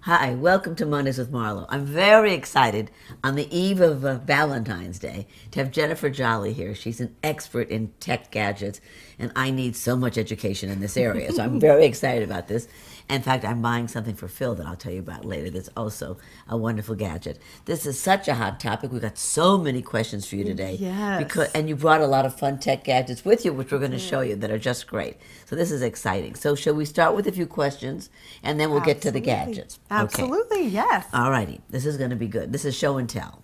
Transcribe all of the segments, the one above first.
Hi, welcome to Mondays with Marlo. I'm very excited on the eve of Valentine's Day to have Jennifer Jolly here. She's an expert in tech gadgets, and I need so much education in this area. So I'm very excited about this. In fact, I'm buying something for Phil that I'll tell you about later that's also a wonderful gadget. This is such a hot topic. We've got so many questions for you today. Yes. And you brought a lot of fun tech gadgets with you, which we're going to show you that are just great. So this is exciting. So shall we start with a few questions, and then we'll get to the gadgets? Absolutely, yes. All righty. This is going to be good. This is show and tell.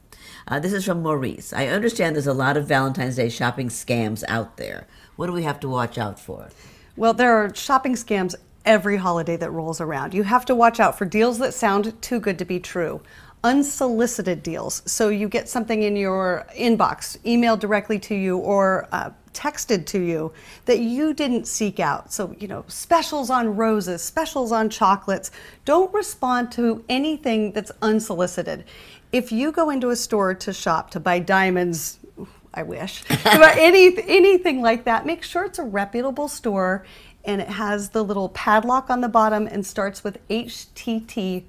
This is from Maurice. I understand there's a lot of Valentine's Day shopping scams out there. What do we have to watch out for? Well, there are shopping scams every holiday that rolls around. You have to watch out for deals that sound too good to be true. Unsolicited deals. So you get something in your inbox, emailed directly to you, or texted to you that you didn't seek out. So, specials on roses, specials on chocolates. Don't respond to anything that's unsolicited. If you go into a store to shop, to buy diamonds, I wish, to buy anything like that, make sure it's a reputable store and it has the little padlock on the bottom and starts with HTTPS.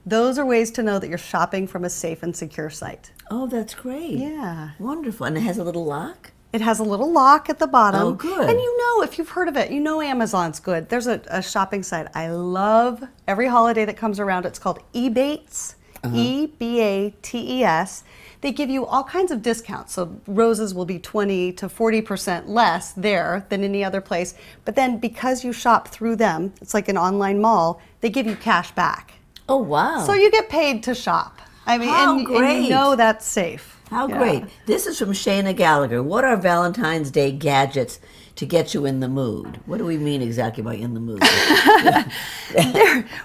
Those are ways to know that you're shopping from a safe and secure site. Oh, that's great. Yeah. Wonderful. And it has a little lock? It has a little lock at the bottom. Oh, good. And if you've heard of it, Amazon's good. There's a shopping site I love every holiday that comes around. It's called Ebates, EBATES. They give you all kinds of discounts. So roses will be 20 to 40% less there than any other place. But then because you shop through them, it's like an online mall, they give you cash back. Oh, wow. So you get paid to shop. How great. And that's safe. How great. This is from Shayna Gallagher. What are Valentine's Day gadgets to get you in the mood? What do we mean exactly by in the mood?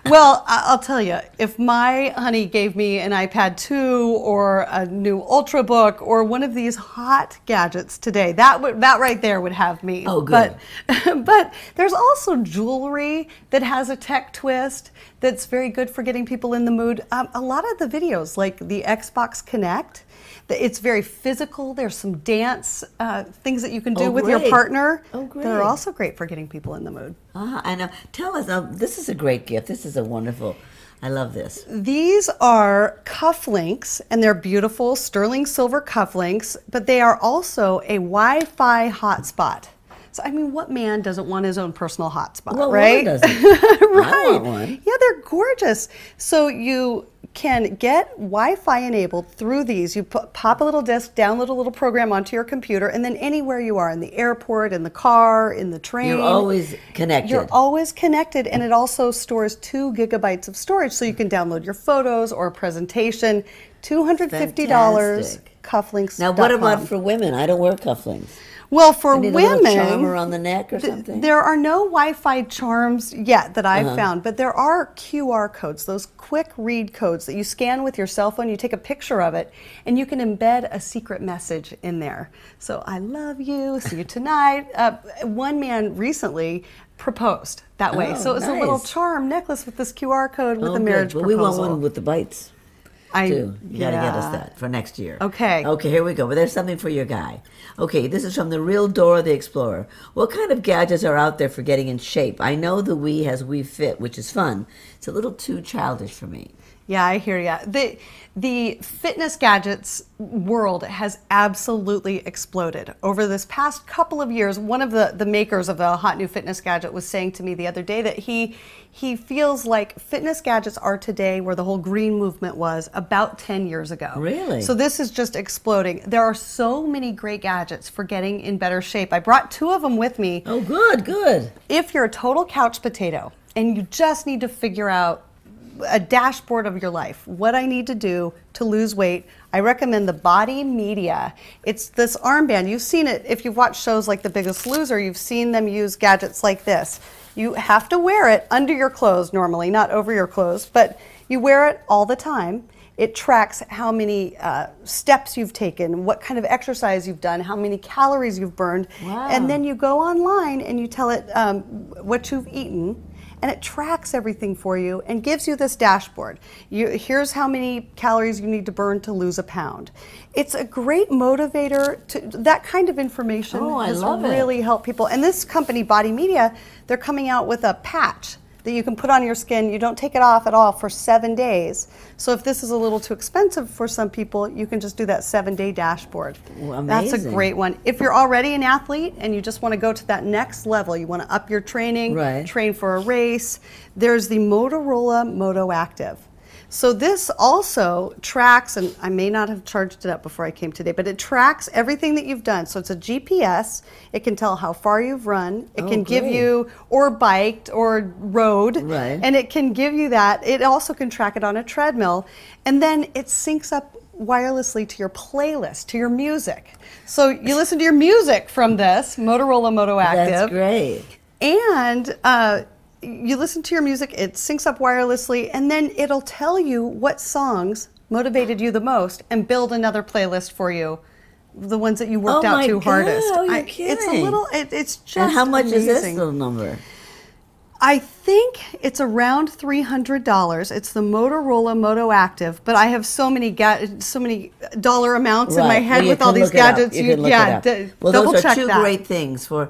Well, I'll tell you, if my honey gave me an iPad 2 or a new Ultrabook or one of these hot gadgets today, that right there would have me. Oh, good. But there's also jewelry that has a tech twist that's very good for getting people in the mood. A lot of the videos, like the Xbox Connect, it's very physical. There's some dance things that you can do with your partner that are also great for getting people in the mood. I know. Tell us, this is a great gift. This is a wonderful, I love this. These are cufflinks, and they're beautiful sterling silver cufflinks, but they are also a Wi-Fi hotspot. So, what man doesn't want his own personal hotspot, right? One doesn't. Right. I want one. Yeah, they're gorgeous. So you can get Wi-Fi enabled through these. You pop a little disc, download a little program onto your computer, and then anywhere you are, in the airport, in the car, in the train. You're always connected. You're always connected, and it also stores 2 gigabytes of storage, so you can download your photos or a presentation. $250, cufflinks.com. Now, what about for women? I don't wear cufflinks. Well, for women, a little charm around the neck or something. There are no Wi-Fi charms yet that I've found, but there are QR codes, those quick read codes that you scan with your cell phone. You take a picture of it, and you can embed a secret message in there. So, I love you, see you tonight. One man recently proposed that way. So it was a little charm necklace with this QR code with a marriage proposal. We want one with the bites. You got to get us that for next year. Okay. Okay, here we go. But there's something for your guy. Okay, this is from the real Dora the Explorer. What kind of gadgets are out there for getting in shape? I know the Wii has Wii Fit, which is fun. It's a little too childish for me. Yeah, I hear you. The fitness gadgets world has absolutely exploded. Over this past couple of years, one of the makers of a hot new fitness gadget was saying to me the other day that he feels like fitness gadgets are today where the whole green movement was about 10 years ago. Really? So this is just exploding. There are so many great gadgets for getting in better shape. I brought 2 of them with me. Oh, good, good. If you're a total couch potato and you just need to figure out a dashboard of your life, what I need to do to lose weight, I recommend the Body Media. It's this armband. You've seen it if you've watched shows like The Biggest Loser. You've seen them use gadgets like this. You have to wear it under your clothes normally, not over your clothes, but you wear it all the time. It tracks how many steps you've taken, what kind of exercise you've done, how many calories you've burned. Wow. And then you go online and you tell it what you've eaten, and it tracks everything for you and gives you this dashboard. Here's how many calories you need to burn to lose a pound. It's a great motivator. That kind of information has really helped people. And this company, Body Media, they're coming out with a patch that you can put on your skin. You don't take it off at all for 7 days. So if this is a little too expensive for some people, you can just do that 7-day dashboard. Well, that's a amazing. great one. If you're already an athlete and you just want to go to that next level, you want to up your training, Right. train for a race, there's the Motorola Moto Active. So this also tracks, and I may not have charged it up before I came today, but it tracks everything that you've done. So it's a GPS. It can tell how far you've run. It can give great. you, or biked, or rode. Right. And it can give you that. It also can track it on a treadmill. And then it syncs up wirelessly to your playlist, to your music. So you listen to your music from this Motorola Moto Active. That's great. And you listen to your music, it syncs up wirelessly, and then it'll tell you what songs motivated you the most and build another playlist for you, the ones that you worked out to hardest. Oh, you're It's a kidding. little, it's just And how much is this amazing. little number? I think it's around $300. It's the Motorola Moto Active, but I have so many dollar amounts in my Right. head Well, you with all can these look it up. gadgets. You can look it up. Well, double those are check two that. great things for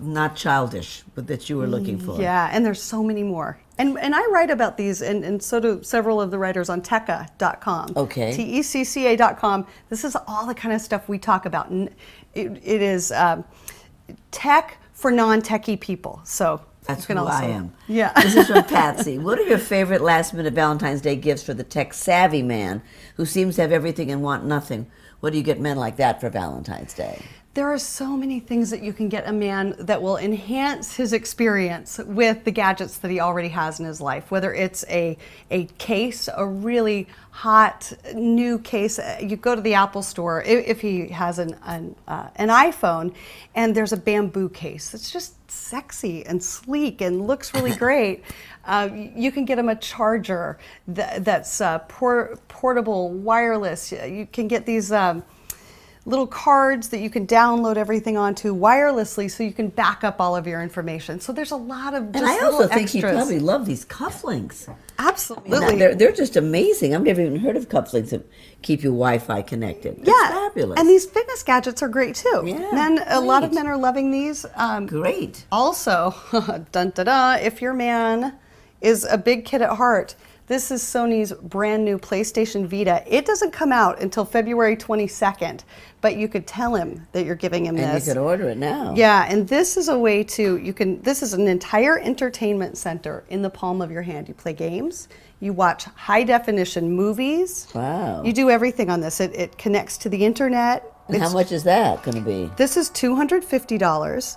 not childish, but that you were looking for. Yeah, and there's so many more. And I write about these, and so do several of the writers on Tecca.com. Okay. TECCA.com. This is all the kind of stuff we talk about. And it is tech for non-techie people. So That's you can who also, I am. Yeah. This is from Patsy. What are your favorite last-minute Valentine's Day gifts for the tech-savvy man who seems to have everything and want nothing? What do you get men like that for Valentine's Day? There are so many things that you can get a man that will enhance his experience with the gadgets that he already has in his life, whether it's a case, a really hot new case. You go to the Apple store, if he has an iPhone, and there's a bamboo case. It's just sexy and sleek and looks really great. You can get him a charger that's portable, wireless. You can get these little cards that you can download everything onto wirelessly, so you can back up all of your information. So there's a lot of just And I little also think extras. you probably love these cufflinks. Absolutely. They're just amazing. I've never even heard of cufflinks that keep you Wi-Fi connected. It's Yeah, fabulous. and these fitness gadgets are great too. Yeah, A lot of great. men are loving these. Great. Also, dun da da, if your man is a big kid at heart, this is Sony's brand new PlayStation Vita. It doesn't come out until February 22nd, but you could tell him that you're giving him And this. you could order it now. Yeah, and this is a way this is an entire entertainment center in the palm of your hand. You play games, you watch high definition movies. Wow. You do everything on this. It connects to the internet. And how much is that going to be? This is $250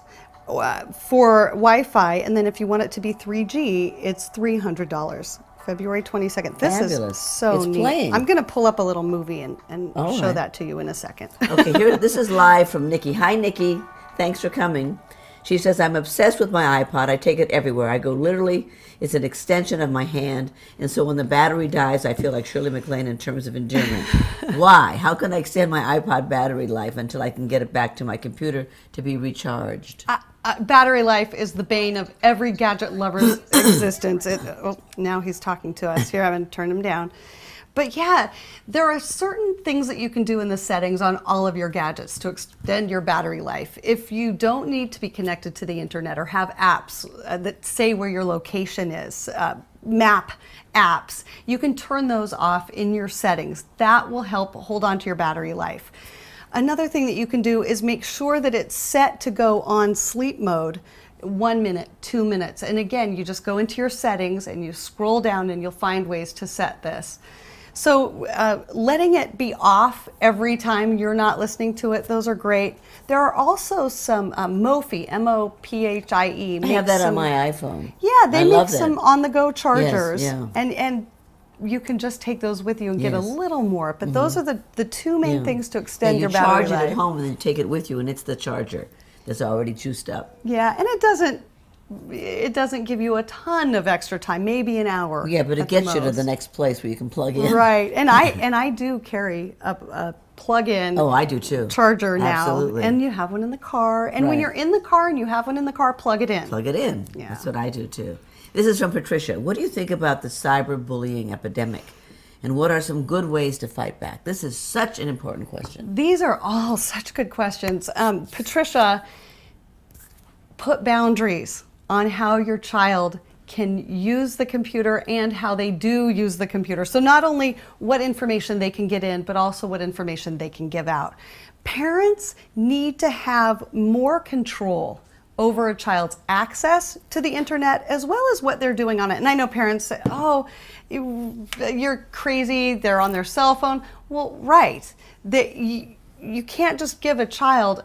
for Wi-Fi, and then if you want it to be 3G, it's $300. February 22nd. This is Fabulous. so It's neat. playing. I'm going to pull up a little movie and All show right. that to you in a second. Okay, here, this is live from Nikki. Hi, Nikki. Thanks for coming. She says, I'm obsessed with my iPod. I take it everywhere. I go literally, it's an extension of my hand. And so when the battery dies, I feel like Shirley MacLaine in terms of endearment. Why? How can I extend my iPod battery life until I can get it back to my computer to be recharged? Battery life is the bane of every gadget lover's existence. Now he's talking to us here. I'm going to turn him down. But yeah, there are certain things that you can do in the settings on all of your gadgets to extend your battery life. If you don't need to be connected to the internet or have apps that say where your location is, map apps, you can turn those off in your settings. That will help hold on to your battery life. Another thing that you can do is make sure that it's set to go on sleep mode 1 minute, 2 minutes. And again, you just go into your settings and you scroll down and you'll find ways to set this. So letting it be off every time you're not listening to it, those are great. There are also some Mophie, M-O-P-H-I-E. I have that on my iPhone. Yeah, they I make love that. some on-the-go chargers. Yes, yeah. And you can just take those with you and get a Yes. little more. But those are the two main Yeah. things to extend Yeah, your battery You charge life. it at home and then you take it with you, and it's the charger that's already juiced up. Yeah, and it doesn't give you a ton of extra time, maybe an hour. Yeah, but it at the gets you to the most. next place where you can plug in. Right, and I do carry a plug-in Oh, I do too. charger now, Absolutely. and you have one in the car. And when Right. you're in the car and you have one in the car, plug it in. Plug it in. Yeah. That's what I do too. This is from Patricia. What do you think about the cyberbullying epidemic? And what are some good ways to fight back? This is such an important question. These are all such good questions. Patricia, put boundaries on how your child can use the computer and how they do use the computer. So not only what information they can get in, but also what information they can give out. Parents need to have more control over a child's access to the internet as well as what they're doing on it. And I know parents say, oh, you're crazy, they're on their cell phone. Well, right. You can't just give a child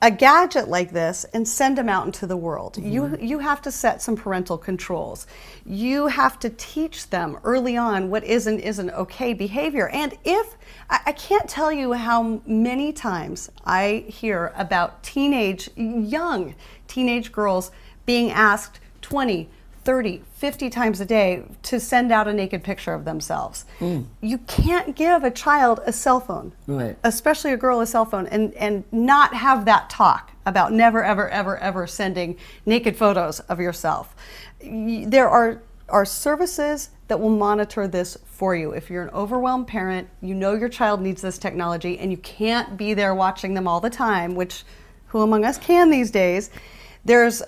a gadget like this and send them out into the world. You have to set some parental controls. You have to teach them early on what is and isn't okay behavior. And if I can't tell you how many times I hear about young teenage girls being asked 20, 30, 50 times a day to send out a naked picture of themselves. You can't give a child a cell phone, right, especially a girl a cell phone, and not have that talk about never, ever, ever, ever sending naked photos of yourself. There are services that will monitor this for you. If you're an overwhelmed parent, you know your child needs this technology and you can't be there watching them all the time, which who among us can these days. There's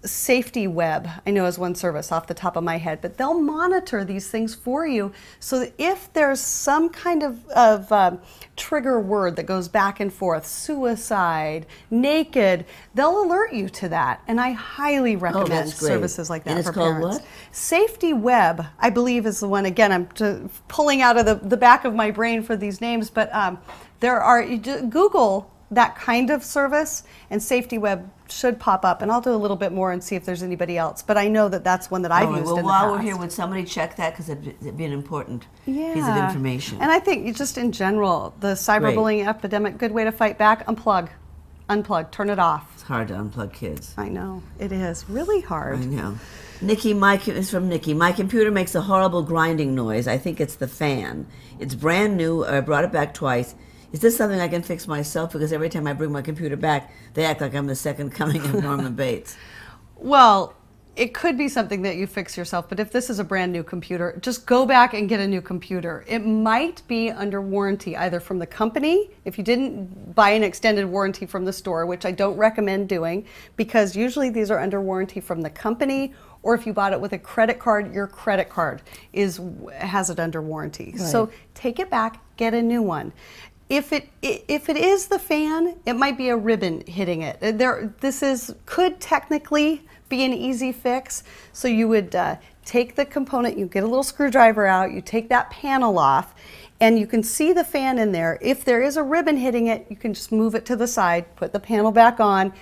Safety Web, I know, is one service off the top of my head, but they'll monitor these things for you so that if there's some kind of trigger word that goes back and forth, suicide, naked, they'll alert you to that. And I highly recommend services like that and it's for called parents. What? Safety Web, I believe, is the one. Again, I'm pulling out of the back of my brain for these names, but Google that kind of service and Safety Web should pop up, and I'll do a little bit more and see if there's anybody else. But I know that that's one that I've used in the past. While we're here, would somebody check that, because it'd be an important piece of information. And I think just in general, the cyberbullying epidemic, good way to fight back. Unplug, turn it off. It's hard to unplug kids. I know it is really hard. I know. Nikki, it's from Nikki. My computer makes a horrible grinding noise. I think it's the fan. It's brand new. I brought it back twice. Is this something I can fix myself? Because every time I bring my computer back, they act like I'm the second coming of Norman Bates. Well, it could be something that you fix yourself, but if this is a brand new computer, just go back and get a new computer. It might be under warranty, either from the company, if you didn't buy an extended warranty from the store, which I don't recommend doing, because usually these are under warranty from the company, or if you bought it with a credit card, your credit card has it under warranty. Right. So take it back, get a new one. If it is the fan, it might be a ribbon hitting it. Could technically be an easy fix. So you would take the component, you get a little screwdriver out, you take that panel off, and you can see the fan in there. If there is a ribbon hitting it, you can just move it to the side, put the panel back on.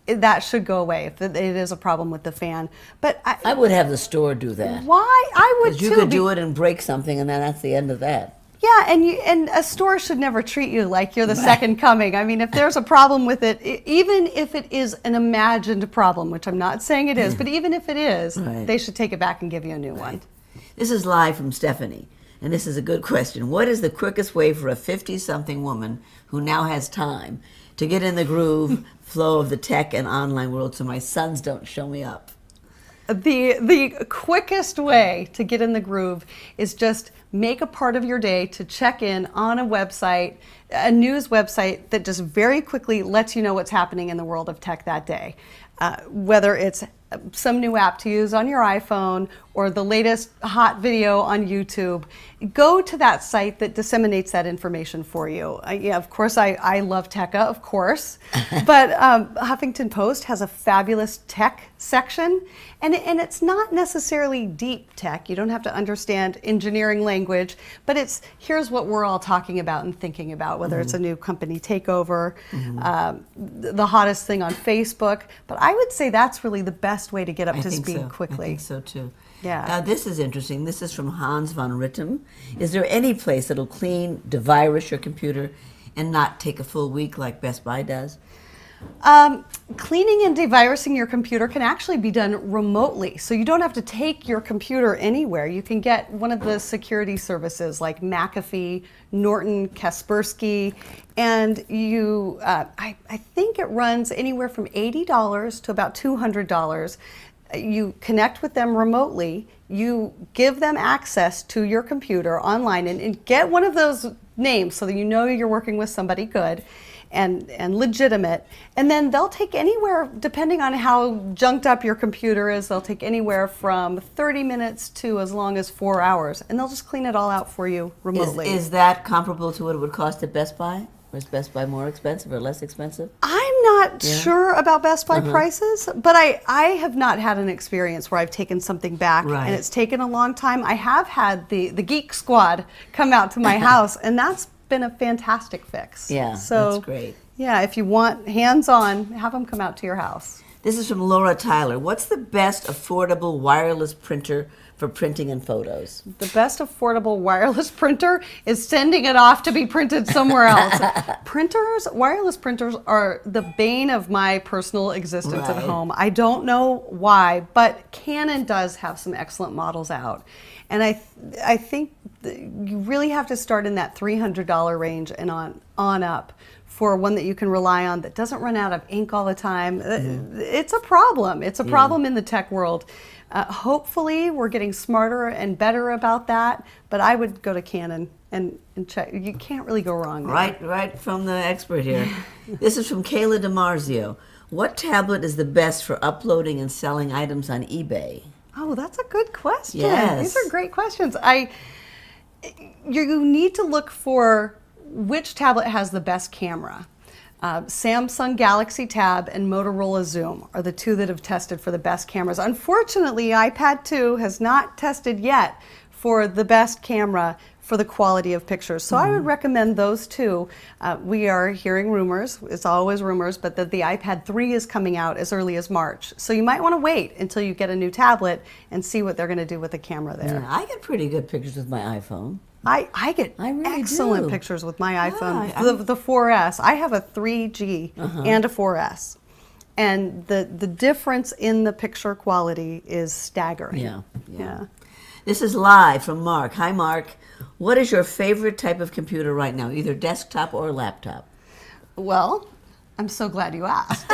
That should go away if it is a problem with the fan. But I would have the store do that. Why? I would too. You could do it and break something, and then that's the end of that. Yeah, and a store should never treat you like you're the second coming. I mean, if there's a problem with it, even if it is an imagined problem, which I'm not saying it is, but even if it is, they should take it back and give you a new one. This is live from Stephanie, and this is a good question. What is the quickest way for a 50-something woman who now has time to get in the groove flow of the tech and online world so my sons don't show me up? The quickest way to get in the groove is just make a part of your day to check in on a website, a news website that just very quickly lets you know what's happening in the world of tech that day. Whether it's some new app to use on your iPhone or the latest hot video on YouTube, go to that site that disseminates that information for you. Yeah, of course, I love Tekka, of course, but Huffington Post has a fabulous tech section, and it's not necessarily deep tech. You don't have to understand engineering language, but here's what we're all talking about and thinking about, whether it's a new company takeover, the hottest thing on Facebook. But I would say that's really the best way to get up to speed quickly. I think so too. Yeah. Now this is interesting. This is from Hans von Ritten. Is there any place that'll clean, devirus your computer and not take a full week like Best Buy does? Cleaning and devirusing your computer can actually be done remotely. So you don't have to take your computer anywhere. You can get one of the security services like McAfee, Norton, Kaspersky, and I think it runs anywhere from $80 to about $200. You connect with them remotely, you give them access to your computer online, and get one of those names so that you know you're working with somebody good. and legitimate. And then they'll take anywhere, depending on how junked up your computer is, they'll take anywhere from 30 minutes to as long as 4 hours. And they'll just clean it all out for you remotely. Is that comparable to what it would cost at Best Buy? Or is Best Buy more expensive or less expensive? I'm not sure about Best Buy prices, but I have not had an experience where I've taken something back and it's taken a long time. I have had the Geek Squad come out to my house, and that's been a fantastic fix. Yeah, so, that's great. Yeah, if you want hands-on, have them come out to your house. This is from Laura Tyler. What's the best affordable wireless printer for printing and photos? The best affordable wireless printer is sending it off to be printed somewhere else. Wireless printers are the bane of my personal existence at home. I don't know why, but Canon does have some excellent models out. And I think you really have to start in that $300 range and on up for one that you can rely on that doesn't run out of ink all the time. It's a problem. It's a problem in the tech world. Hopefully we're getting smarter and better about that, but I would go to Canon and check. You can't really go wrong there. Right from the expert here. This is from Kayla DiMarzio. What tablet is the best for uploading and selling items on eBay? Oh, that's a good question. Yes. These are great questions. You need to look for which tablet has the best camera. Samsung Galaxy Tab and Motorola Zoom are the two that have tested for the best cameras. Unfortunately, iPad 2 has not tested yet for the best camera for the quality of pictures. So I would recommend those two. We are hearing rumors, it's always rumors, but that the iPad 3 is coming out as early as March. So you might want to wait until you get a new tablet and see what they're going to do with the camera there. Yeah, I get pretty good pictures with my iPhone. I get really excellent pictures with my iPhone. The 4S. I have a 3G and a 4S. And the difference in the picture quality is staggering. Yeah. This is live from Mark. Hi, Mark. What is your favorite type of computer right now, either desktop or laptop? Well, I'm so glad you asked.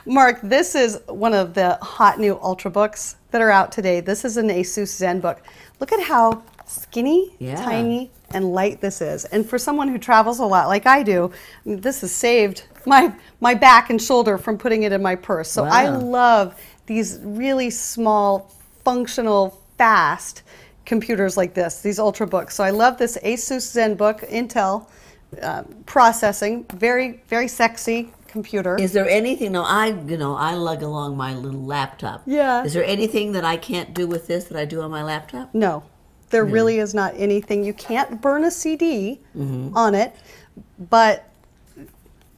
Mark, this is one of the hot new Ultrabooks that are out today. This is an Asus ZenBook. Look at how skinny, tiny, and light this is. And for someone who travels a lot like I do, this has saved my back and shoulder from putting it in my purse. So I love these really small, functional, fast computers like this, these Ultrabooks. So I love this Asus ZenBook, Intel processing, very, very sexy computer. Is there anything, now I lug along my little laptop. Yeah. Is there anything that I can't do with this that I do on my laptop? No. There really is not anything. You can't burn a CD on it, but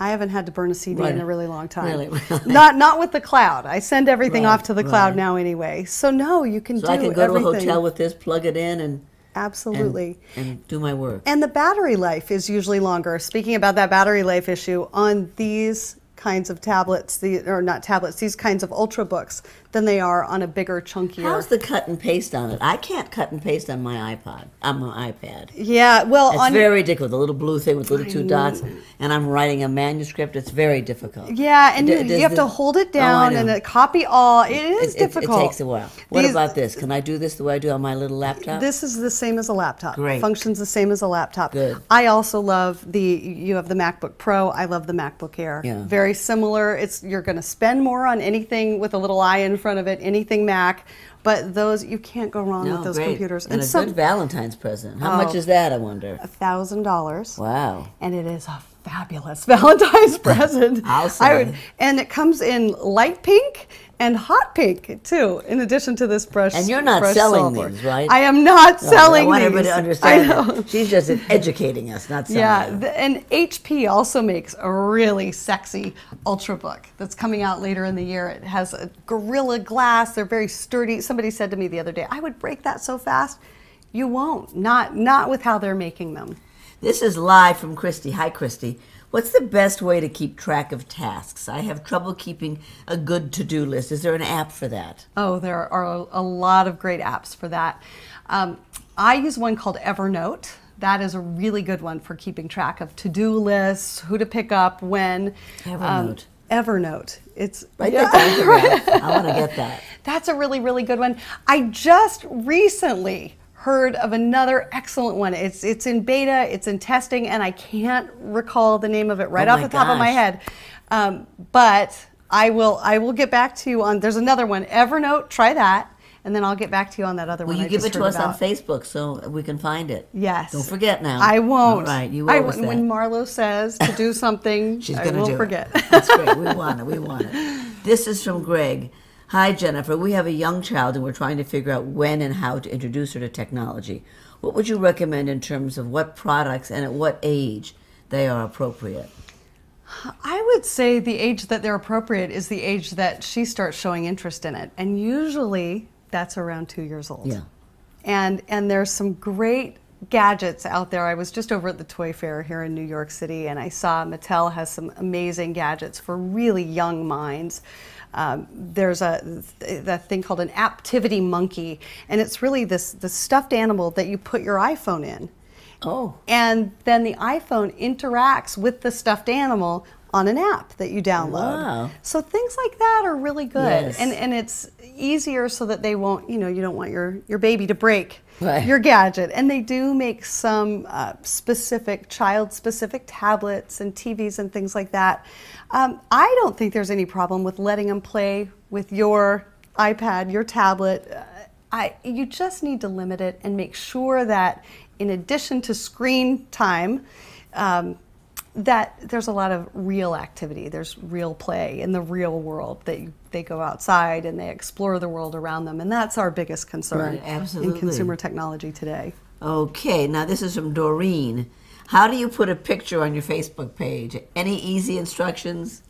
I haven't had to burn a CD in a really long time. Really? Not with the cloud. I send everything off to the cloud now anyway. So no, you can do everything. So I can go to a hotel with this, plug it in, and absolutely and do my work. And the battery life is usually longer. Speaking about that battery life issue, on these kinds of tablets, these kinds of Ultrabooks, than they are on a bigger, chunkier. How's the cut and paste on it? I can't cut and paste on my iPad. Yeah, well, it's very difficult. The little blue thing with little two dots, and I'm writing a manuscript. It's very difficult. Yeah, and you have to hold it down and copy all. It is difficult. It takes a while. What about this? Can I do this the way I do on my little laptop? This is the same as a laptop. Great. Functions the same as a laptop. Good. I also love you have the MacBook Pro. I love the MacBook Air. Yeah. Very similar. You're going to spend more on anything with a little eye in front of it, anything Mac, but those, you can't go wrong with those computers. And a good Valentine's present. How much is that, I wonder? $1,000. Wow. And it is a fabulous Valentine's present. I'll say. And it comes in light pink and hot pink too, in addition to this brush. And you're not selling these, right? I am not selling these. I want everybody to understand that. She's just educating us, not selling them. And HP also makes a really sexy Ultrabook that's coming out later in the year. It has a Gorilla Glass. They're very sturdy. Somebody said to me the other day, I would break that so fast. You won't. Not with how they're making them. This is live from Christy. Hi, Christy. What's the best way to keep track of tasks? I have trouble keeping a good to-do list. Is there an app for that? Oh, there are a lot of great apps for that. I use one called Evernote. That is a really good one for keeping track of to-do lists, who to pick up, when. Evernote. Evernote. It's write that down. I want to get that. That's a really, really good one. I just recently heard of another excellent one. It's in beta, it's in testing, and I can't recall the name of it right off the top of my head. But I will get back to you on, there's another one, Evernote, try that. And then I'll get back to you on that other one. Will you give it to us on Facebook so we can find it? Yes. Don't forget now. I won't. All right, you owe us that. When Marlo says to do something, She's I going to won't do forget. it. That's great. We want it. We want it. This is from Greg. Hi, Jennifer. We have a young child and we're trying to figure out when and how to introduce her to technology. What would you recommend in terms of what products and at what age they are appropriate? I would say the age that they're appropriate is the age that she starts showing interest in it. And usually that's around 2 years old. Yeah. And there's some great gadgets out there. I was just over at the Toy Fair here in New York City, and I saw Mattel has some amazing gadgets for really young minds. There's a thing called an Aptivity Monkey, and it's really this stuffed animal that you put your iPhone in. Oh. And then the iPhone interacts with the stuffed animal on an app that you download. Wow. So things like that are really good. Yes. And it's easier so that they won't, you don't want your baby to break Right. your gadget. And they do make some child-specific tablets and TVs and things like that. I don't think there's any problem with letting them play with your iPad, your tablet. You just need to limit it and make sure that in addition to screen time, that there's a lot of real activity. There's real play in the real world, that they go outside and they explore the world around them. And that's our biggest concern in consumer technology today. Okay, now this is from Doreen. How do you put a picture on your Facebook page? Any easy instructions?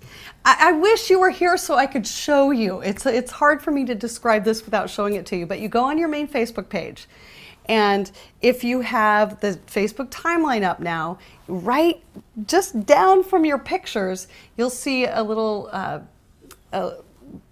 I wish you were here so I could show you. It's hard for me to describe this without showing it to you, but you go on your main Facebook page. And if you have the Facebook timeline up now, right just down from your pictures, you'll see a little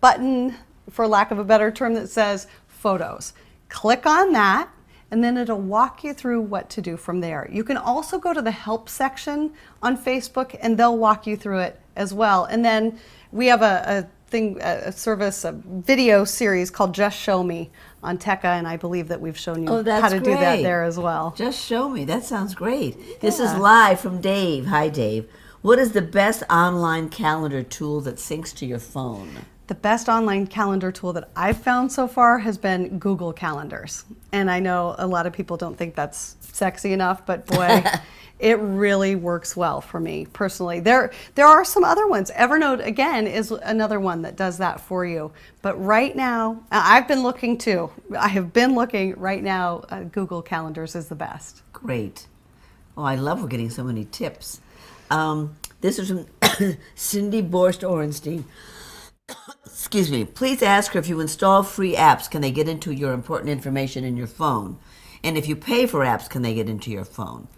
button, for lack of a better term, that says Photos. Click on that, and then it'll walk you through what to do from there. You can also go to the help section on Facebook, and they'll walk you through it as well. And then we have a video series called Just Show Me on Tekka, and I believe that we've shown you how to do that there as well. Just Show Me. That sounds great. Yeah. This is live from Dave. Hi, Dave. What is the best online calendar tool that syncs to your phone? The best online calendar tool that I've found so far has been Google Calendars. And I know a lot of people don't think that's sexy enough, but boy, it really works well for me personally. There are some other ones. Evernote, again, is another one that does that for you. But right now, I've been looking too. I have been looking right now. Google Calendars is the best. Great. Oh, I love we're getting so many tips. This is from Cindy Borst-Orenstein. Excuse me. Please ask her, if you install free apps, can they get into your important information in your phone? And if you pay for apps, can they get into your phone?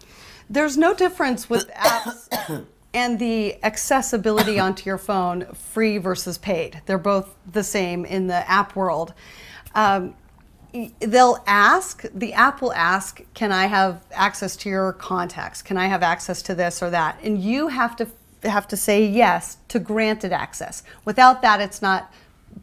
There's no difference with apps and the accessibility onto your phone, free versus paid. They're both the same in the app world. They'll ask, the app will ask, can I have access to your contacts? Can I have access to this or that? And you have to say yes to granted access. Without that, it's not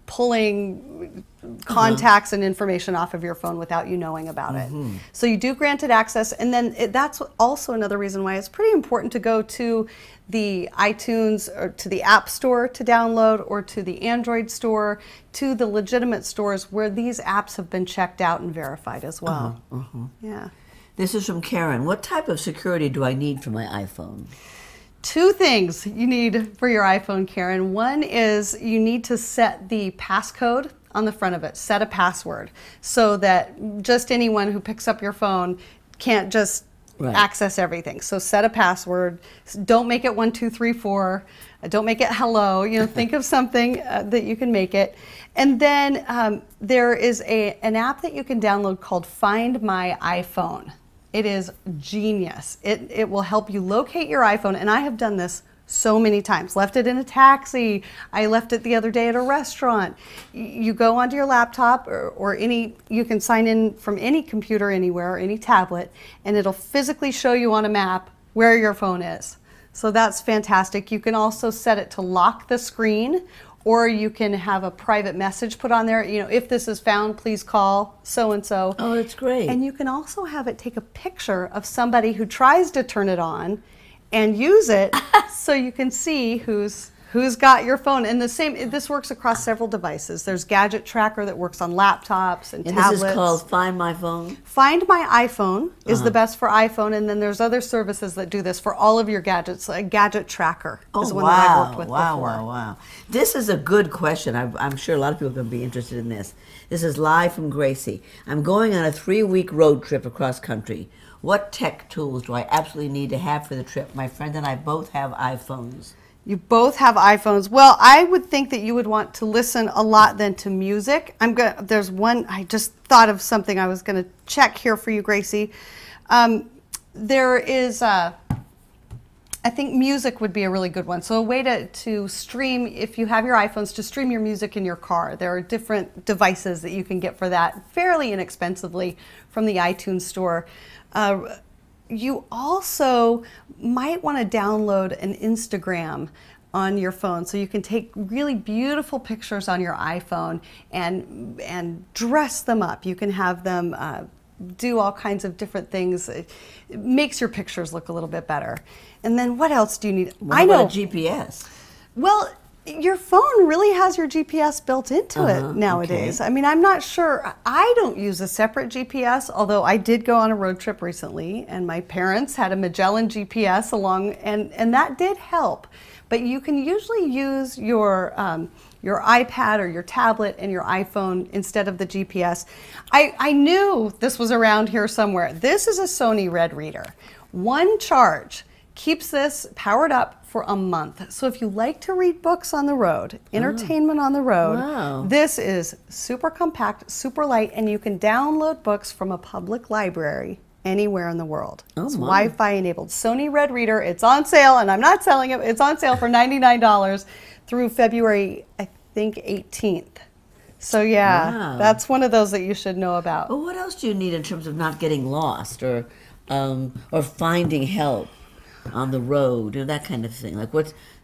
pulling contacts and information off of your phone without you knowing about it. So you do granted access, and then that's also another reason why it's pretty important to go to the iTunes or to the App Store to download, or to the Android store, to the legitimate stores where these apps have been checked out and verified as well. Yeah. This is from Karen. What type of security do I need for my iPhone? Two things you need for your iPhone, Karen. One is you need to set the passcode on the front of it. Set a password so that just anyone who picks up your phone can't just access everything. So set a password. Don't make it 1, 2, 3, 4. Don't make it hello. Think of something that you can make it. And then there is an app that you can download called Find My iPhone. It is genius. It will help you locate your iPhone, and I have done this so many times. Left it in a taxi. I left it the other day at a restaurant. You go onto your laptop or you can sign in from any computer anywhere, any tablet, and it'll physically show you on a map where your phone is. So that's fantastic. You can also set it to lock the screen, or you can have a private message put on there. You know, if this is found, please call so and so. Oh, that's great. And you can also have it take a picture of somebody who tries to turn it on and use it so you can see who's got your phone. And this works across several devices. There's Gadget Tracker that works on laptops and tablets. This is called Find My Phone? Find My iPhone is the best for iPhone, and then there's other services that do this for all of your gadgets. Like Gadget Tracker is one that I've worked with before. Wow. This is a good question. I'm sure a lot of people are going to be interested in this. This is live from Gracie. I'm going on a 3-week road trip across country. What tech tools do I absolutely need to have for the trip? My friend and I both have iPhones. You both have iPhones. Well, I would think that you would want to listen a lot then to music. There's one, I just thought of something I was going to check here for you, Gracie. There is, I think music would be a really good one. So a way to stream, if you have your iPhones, to stream your music in your car. There are different devices that you can get for that fairly inexpensively from the iTunes store. You also might want to download an Instagram on your phone so you can take really beautiful pictures on your iPhone and dress them up. You can have them do all kinds of different things. It makes your pictures look a little bit better. And then what else do you need? What about a GPS? Well, your phone really has your GPS built into it nowadays. Okay. I mean, I'm not sure. I don't use a separate GPS, although I did go on a road trip recently, and my parents had a Magellan GPS along, and that did help. But you can usually use your iPad or your tablet and your iPhone instead of the GPS. I knew this was around here somewhere. This is a Sony Red Reader. One charge keeps this powered up for a month. So if you like to read books on the road, entertainment on the road, this is super compact, super light, and you can download books from a public library anywhere in the world. It's Wi-Fi enabled. Sony Red Reader, it's on sale, and I'm not selling it. It's on sale for $99 through February, I think, 18th. So yeah, that's one of those that you should know about. Well, what else do you need in terms of not getting lost or finding help on the road, or that kind of thing? Like,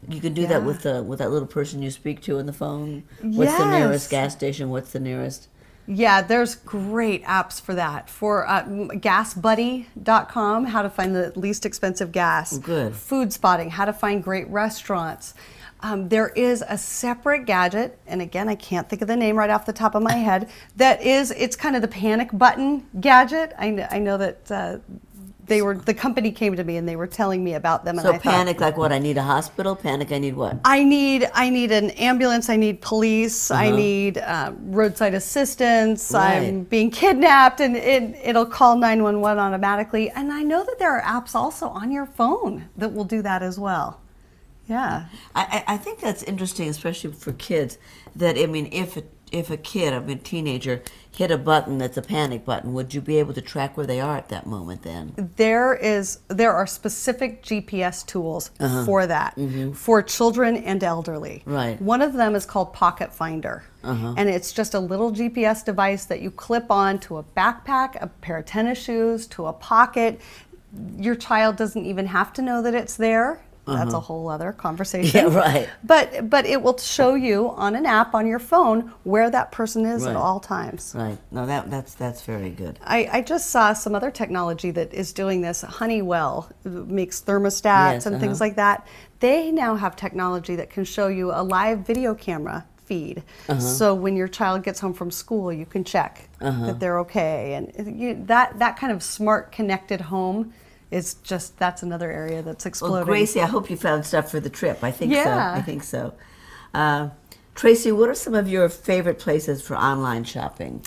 you can do that with that little person you speak to on the phone. What's the nearest gas station? What's the nearest? Yeah, there's great apps for that. For GasBuddy.com, how to find the least expensive gas. Good. Food Spotting, how to find great restaurants. There is a separate gadget, and again, I can't think of the name right off the top of my head, it's kind of the panic button gadget. I know that the company came to me and they were telling me about them. So panic, like what? I need a hospital. Panic, I need what? I need an ambulance. I need police. I need roadside assistance. Right. I'm being kidnapped, and it'll call 911 automatically. And I know that there are apps also on your phone that will do that as well. Yeah. I think that's interesting, especially for kids. That, I mean, if a kid, I mean, a teenager, hit a button that's a panic button, would you be able to track where they are at that moment then? There are specific GPS tools for that, for children and elderly. Right. One of them is called Pocket Finder. And it's just a little GPS device that you clip on to a backpack, a pair of tennis shoes, to a pocket. Your child doesn't even have to know that it's there. That's a whole other conversation. Yeah, right. But it will show you on an app on your phone where that person is at all times. Right. No, that's very good. I just saw some other technology that is doing this. Honeywell makes thermostats and things like that. They now have technology that can show you a live video camera feed. So when your child gets home from school, you can check that they're okay. And that kind of smart connected home that's another area that's exploding. Well, Gracie, I hope you found stuff for the trip. I think so. Yeah. I think so. Tracy, what are some of your favorite places for online shopping?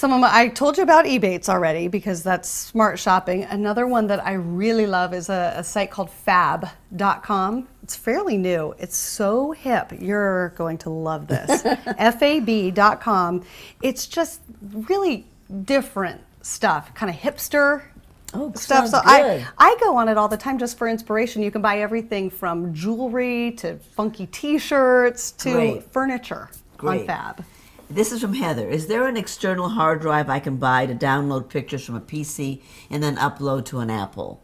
I told you about Ebates already because that's smart shopping. Another one that I really love is a site called fab.com. It's fairly new. It's so hip. You're going to love this. fab.com. It's just really different stuff, kind of hipster stuff. So I go on it all the time just for inspiration. You can buy everything from jewelry to funky t-shirts to furniture on Fab. This is from Heather. Is there an external hard drive I can buy to download pictures from a PC and then upload to an Apple?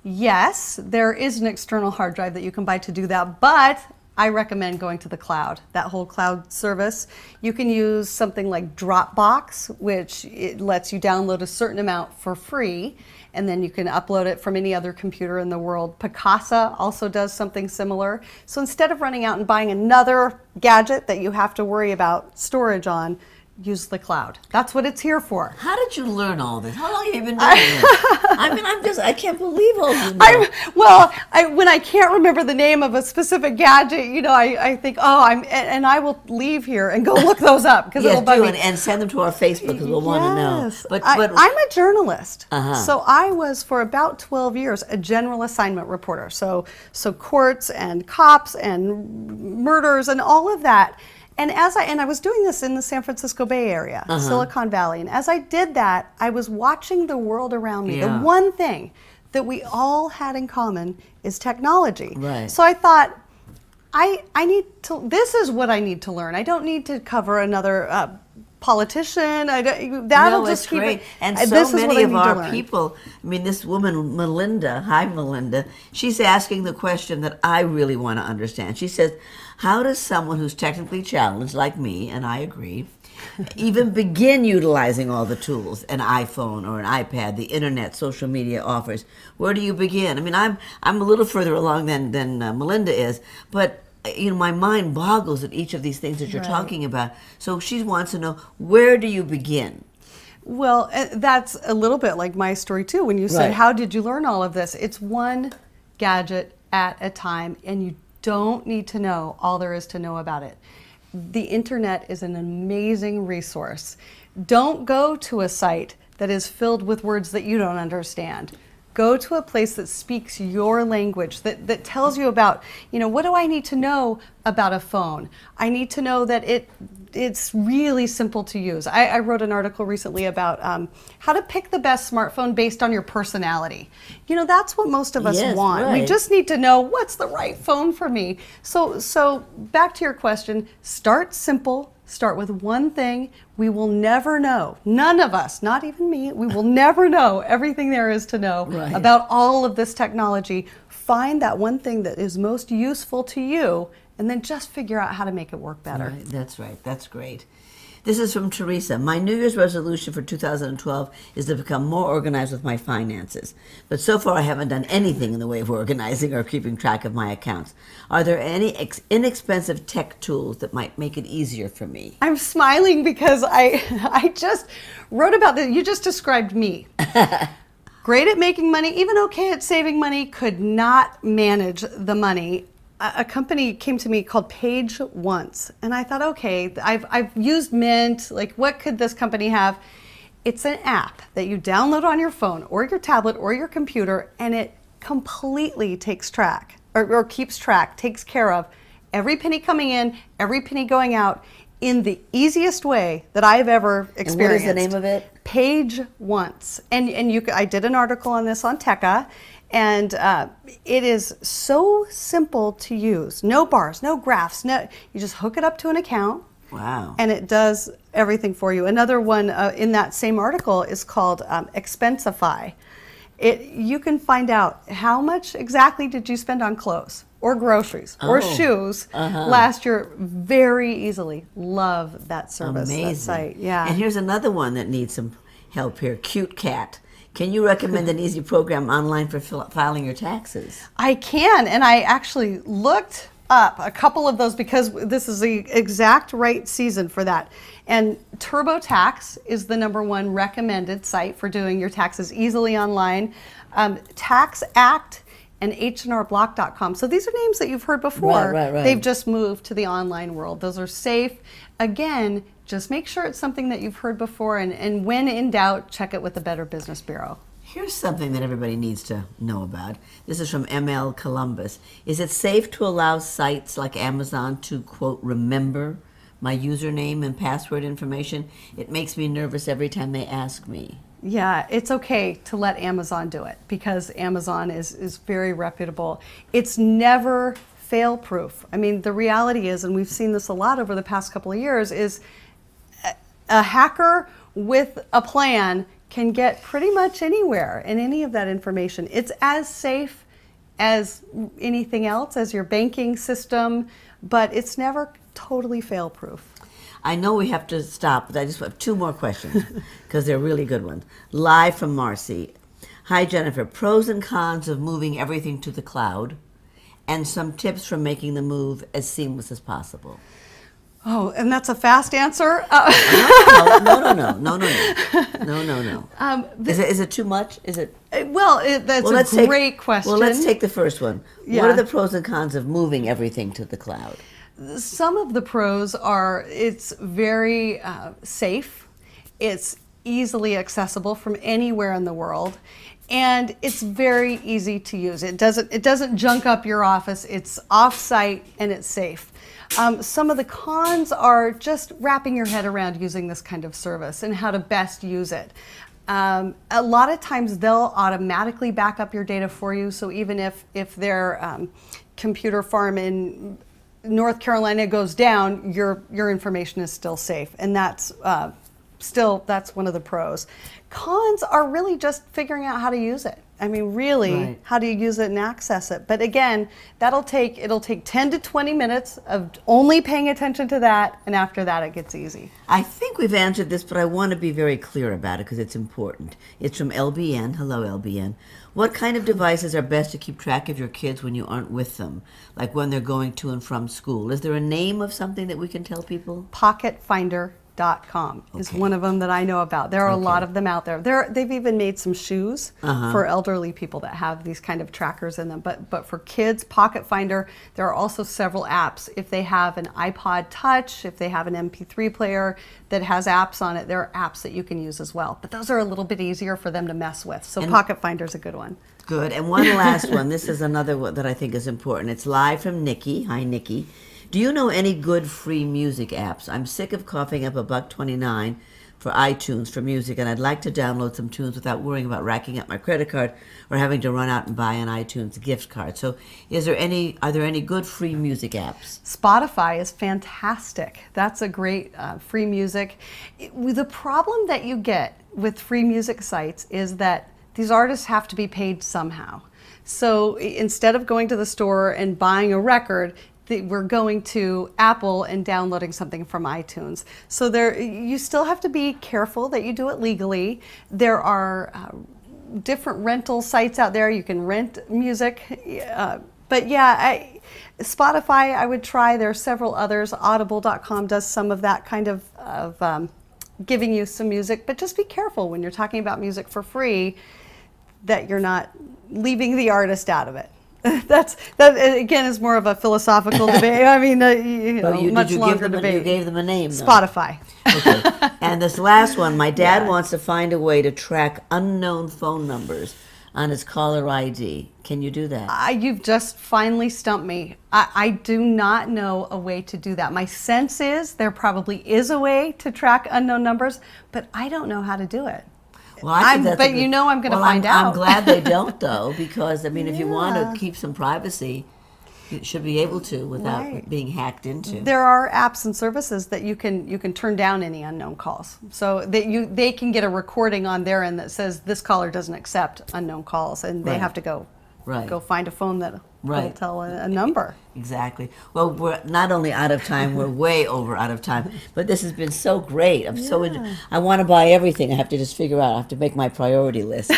Yes, there is an external hard drive that you can buy to do that, but I recommend going to the cloud, that whole cloud service. You can use something like Dropbox, which it lets you download a certain amount for free, and then you can upload it from any other computer in the world. Picasa also does something similar. So instead of running out and buying another gadget that you have to worry about storage on, use the cloud. That's what it's here for. How did you learn all this? How long have you been doing this? I mean, I can't believe all you know. When I can't remember the name of a specific gadget, you know, I think, and I will leave here and go look those up because it'll bug me. And send them to our Facebook because we'll want to know. But I'm a journalist, so I was for about 12 years a general assignment reporter. So courts and cops and murders and all of that. And I was doing this in the San Francisco Bay Area, Silicon Valley. And as I did that, I was watching the world around me. The one thing that we all had in common is technology. Right. So I thought, this is what I need to learn. I don't need to cover another politician. That'll just keep great. it. And so many of our people, I mean, this woman, Melinda, hi Melinda, she's asking the question that I really want to understand. She says, how does someone who's technically challenged, like me, and I agree, even begin utilizing all the tools, an iPhone or an iPad, the internet, social media offers? Where do you begin? I mean, I'm a little further along than Melinda is, but you know, my mind boggles at each of these things that you're talking about. So she wants to know, where do you begin? Well, that's a little bit like my story too. When you said, how did you learn all of this? It's one gadget at a time, and you don't need to know all there is to know about it. The internet is an amazing resource. Don't go to a site that is filled with words that you don't understand. Go to a place that speaks your language, that tells you about, you know, what do I need to know about a phone? I need to know that it's really simple to use. I wrote an article recently about how to pick the best smartphone based on your personality. You know, that's what most of us want. Right. We just need to know what's the right phone for me. So back to your question, start simple. Start with one thing. We will never know, none of us, not even me, we will never know everything there is to know about all of this technology. Find that one thing that is most useful to you, and then just figure out how to make it work better. Right. That's right. That's great. This is from Teresa. My New Year's resolution for 2012 is to become more organized with my finances. But so far I haven't done anything in the way of organizing or keeping track of my accounts. Are there any inexpensive tech tools that might make it easier for me? I'm smiling because I just wrote about this. You just described me. Great at making money, even okay at saving money, could not manage the money. A company came to me called Page Once, and I thought, okay, I've used Mint, like what could this company have? It's an app that you download on your phone or your tablet or your computer, and it completely takes track, or keeps track, takes care of every penny coming in, every penny going out in the easiest way that I've ever experienced. And what is the name of it? Page Once. And I did an article on this on Tekka. And it is so simple to use. No bars, no graphs. You just hook it up to an account. Wow. And it does everything for you. Another one in that same article is called Expensify. You can find out how much exactly did you spend on clothes or groceries or shoes last year very easily. Love that service, that site. Yeah. And here's another one that needs some help here, Cute Cat. Can you recommend an easy program online for filing your taxes? I can, and I actually looked up a couple of those because this is the exact right season for that. And TurboTax is the #1 recommended site for doing your taxes easily online. TaxAct and hnrblock.com. So these are names that you've heard before. Right. They've just moved to the online world. Those are safe. Again, just make sure it's something that you've heard before, and when in doubt, check it with the Better Business Bureau. Here's something that everybody needs to know about. This is from ML Columbus. Is it safe to allow sites like Amazon to, quote, remember my username and password information? It makes me nervous every time they ask me. Yeah, it's okay to let Amazon do it because Amazon is very reputable. It's never fail-proof. I mean, the reality is, and we've seen this a lot over the past couple of years, is a hacker with a plan can get pretty much anywhere in any of that information. It's as safe as anything else, as your banking system, but it's never totally fail-proof. I know we have to stop, but I just have 2 more questions because they're really good ones. Live from Marcy. Hi, Jennifer. Pros and cons of moving everything to the cloud, and some tips for making the move as seamless as possible. Oh, and that's a fast answer? No. Is it too much? Is it? That's a great question. Well, let's take the first one. Yeah. What are the pros and cons of moving everything to the cloud? Some of the pros are it's very safe, it's easily accessible from anywhere in the world, and it's very easy to use. It doesn't junk up your office. It's off-site and it's safe. Some of the cons are just wrapping your head around using this kind of service and how to best use it. A lot of times they'll automatically back up your data for you, so even if their computer farm in North Carolina goes down, your information is still safe, and that's one of the pros. Cons are really just figuring out how to use it. I mean, really, right. How do you use it and access it? But again, it'll take 10 to 20 minutes of only paying attention to that, and after that it gets easy. I think we've answered this, but I want to be very clear about it because it's important. It's from LBN. Hello, LBN. What kind of devices are best to keep track of your kids when you aren't with them, like when they're going to and from school? Is there a name of something that we can tell people? PocketFinder.com is one of them that I know about. There are a lot of them out there. They've even made some shoes for elderly people that have these kind of trackers in them. But for kids, Pocket Finder, there are also several apps. If they have an iPod Touch, if they have an MP3 player that has apps on it, there are apps that you can use as well. But those are a little bit easier for them to mess with. So Pocket Finder is a good one. Good. And one last one. This is another one that I think is important. It's live from Nikki. Hi, Nikki. Do you know any good free music apps? I'm sick of coughing up $1.29 for iTunes for music, and I'd like to download some tunes without worrying about racking up my credit card or having to run out and buy an iTunes gift card. So are there any good free music apps? Spotify is fantastic. That's a great free music. The problem that you get with free music sites is that these artists have to be paid somehow. So instead of going to the store and buying a record, we're going to Apple and downloading something from iTunes. So you still have to be careful that you do it legally. There are different rental sites out there. You can rent music. But yeah, Spotify I would try. There are several others. Audible.com does some of that kind of giving you some music. But just be careful when you're talking about music for free that you're not leaving the artist out of it. That again is more of a philosophical debate. I mean, much longer debate. You gave them a name, though. Spotify. Okay. And this last one, my dad wants to find a way to track unknown phone numbers on his caller ID. Can you do that? You've just finally stumped me. I do not know a way to do that. My sense is there probably is a way to track unknown numbers, but I don't know how to do it. Well, I'm going to find out. I'm glad they don't, though, because, I mean, if you want to keep some privacy, you should be able to without being hacked into. There are apps and services that you can turn down any unknown calls. So that they can get a recording on their end that says this caller doesn't accept unknown calls, and they have to go find a phone that will tell a number. Exactly. Well, we're not only out of time, we're way over out of time. But this has been so great. I want to buy everything. I have to just figure out. I have to make my priority list.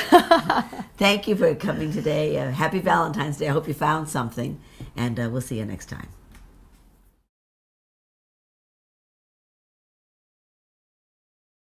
Thank you for coming today. Happy Valentine's Day. I hope you found something. And we'll see you next time.